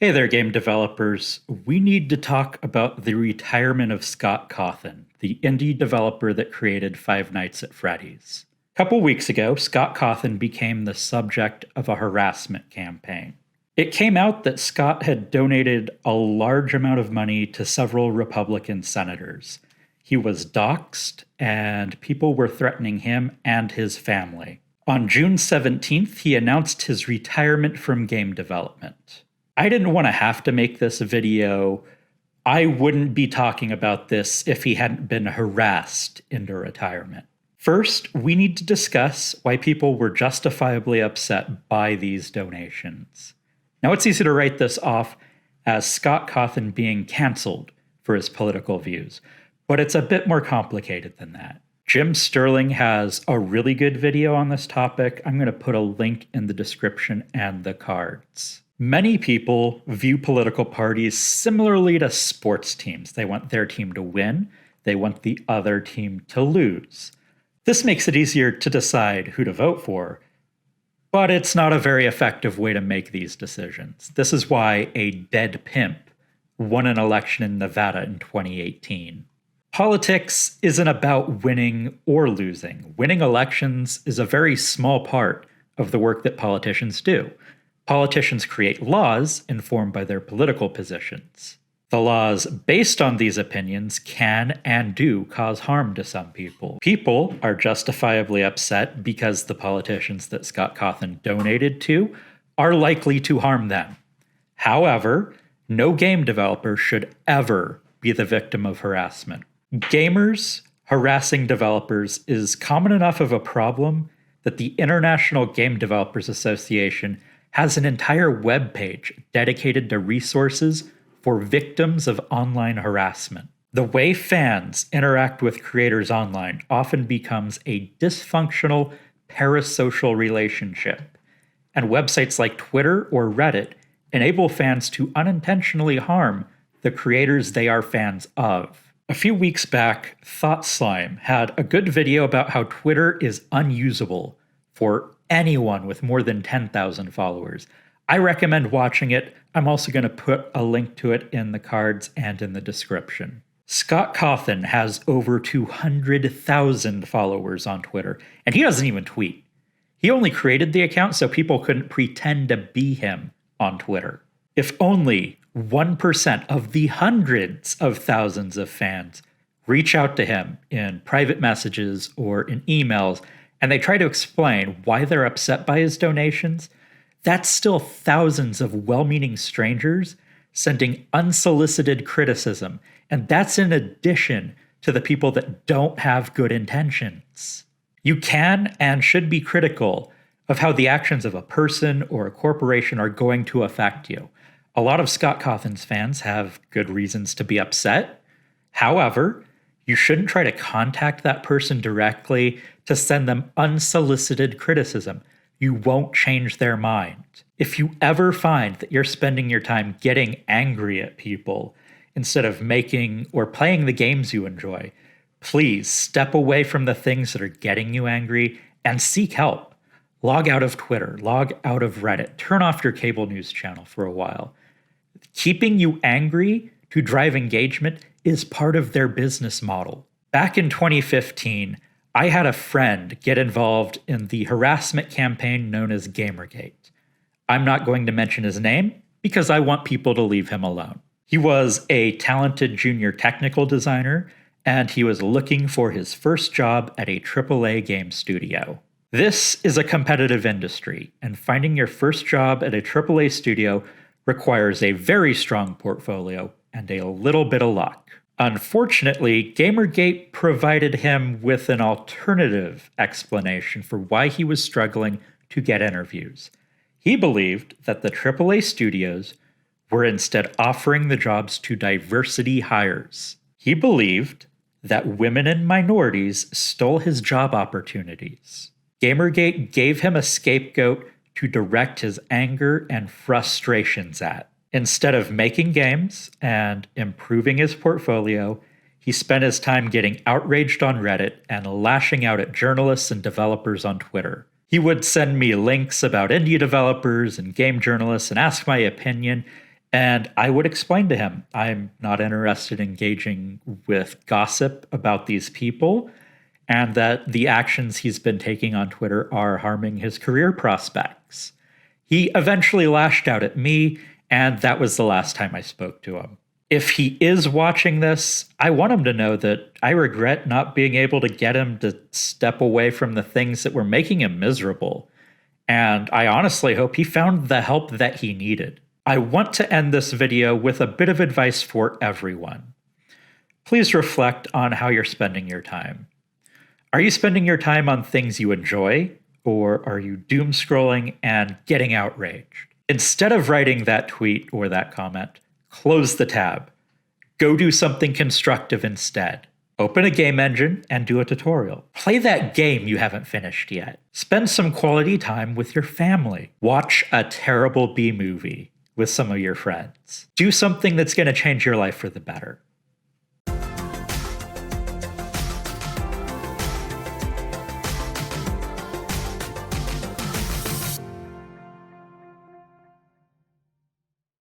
Hey there, game developers. We need to talk about the retirement of Scott Cawthon, the indie developer that created Five Nights at Freddy's. A couple weeks ago, Scott Cawthon became the subject of a harassment campaign. It came out that Scott had donated a large amount of money to several Republican senators. He was doxxed, and people were threatening him and his family. On June 17th, he announced his retirement from game development. I didn't want to have to make this video. I wouldn't be talking about this if he hadn't been harassed into retirement. First, we need to discuss why people were justifiably upset by these donations. Now, it's easy to write this off as Scott Cawthon being canceled for his political views, but it's a bit more complicated than that. Jim Sterling has a really good video on this topic. I'm going to put a link in the description and the cards. Many people view political parties similarly to sports teams. They want their team to win. They want the other team to lose. This makes it easier to decide who to vote for, but it's not a very effective way to make these decisions. This is why a dead pimp won an election in Nevada in 2018. Politics isn't about winning or losing. Winning elections is a very small part of the work that politicians do. Politicians create laws informed by their political positions. The laws based on these opinions can and do cause harm to some people. People are justifiably upset because the politicians that Scott Cawthon donated to are likely to harm them. However, no game developer should ever be the victim of harassment. Gamers harassing developers is common enough of a problem that the International Game Developers Association has an entire web page dedicated to resources for victims of online harassment. The way fans interact with creators online often becomes a dysfunctional parasocial relationship, and websites like Twitter or Reddit enable fans to unintentionally harm the creators they are fans of. A few weeks back, Thought Slime had a good video about how Twitter is unusable for anyone with more than 10,000 followers. I recommend watching it. I'm also going to put a link to it in the cards and in the description. Scott Cawthon has over 200,000 followers on Twitter, and he doesn't even tweet. He only created the account so people couldn't pretend to be him on Twitter. If only 1% of the hundreds of thousands of fans reach out to him in private messages or in emails, and they try to explain why they're upset by his donations, that's still thousands of well-meaning strangers sending unsolicited criticism, and that's in addition to the people that don't have good intentions. You can and should be critical of how the actions of a person or a corporation are going to affect you. A lot of Scott Cawthon's fans have good reasons to be upset. However, you shouldn't try to contact that person directly to send them unsolicited criticism. You won't change their mind. If you ever find that you're spending your time getting angry at people instead of making or playing the games you enjoy, please step away from the things that are getting you angry and seek help. Log out of Twitter, log out of Reddit, turn off your cable news channel for a while. Keeping you angry to drive engagement is part of their business model. Back in 2015, I had a friend get involved in the harassment campaign known as Gamergate. I'm not going to mention his name because I want people to leave him alone. He was a talented junior technical designer, and he was looking for his first job at a AAA game studio. This is a competitive industry, and finding your first job at a AAA studio requires a very strong portfolio and a little bit of luck. Unfortunately, Gamergate provided him with an alternative explanation for why he was struggling to get interviews. He believed that the AAA studios were instead offering the jobs to diversity hires. He believed that women and minorities stole his job opportunities. Gamergate gave him a scapegoat to direct his anger and frustrations at. Instead of making games and improving his portfolio, he spent his time getting outraged on Reddit and lashing out at journalists and developers on Twitter. He would send me links about indie developers and game journalists and ask my opinion, And I would explain to him, I'm not interested in engaging with gossip about these people, and that the actions he's been taking on Twitter are harming his career prospects. He eventually lashed out at me, and that was the last time I spoke to him. If he is watching this, I want him to know that I regret not being able to get him to step away from the things that were making him miserable. And I honestly hope he found the help that he needed. I want to end this video with a bit of advice for everyone. Please reflect on how you're spending your time. Are you spending your time on things you enjoy, or are you doom scrolling and getting outraged? Instead of writing that tweet or that comment, close the tab. Go do something constructive instead. Open a game engine and do a tutorial. Play that game you haven't finished yet. Spend some quality time with your family. Watch a terrible B movie with some of your friends. Do something that's going to change your life for the better.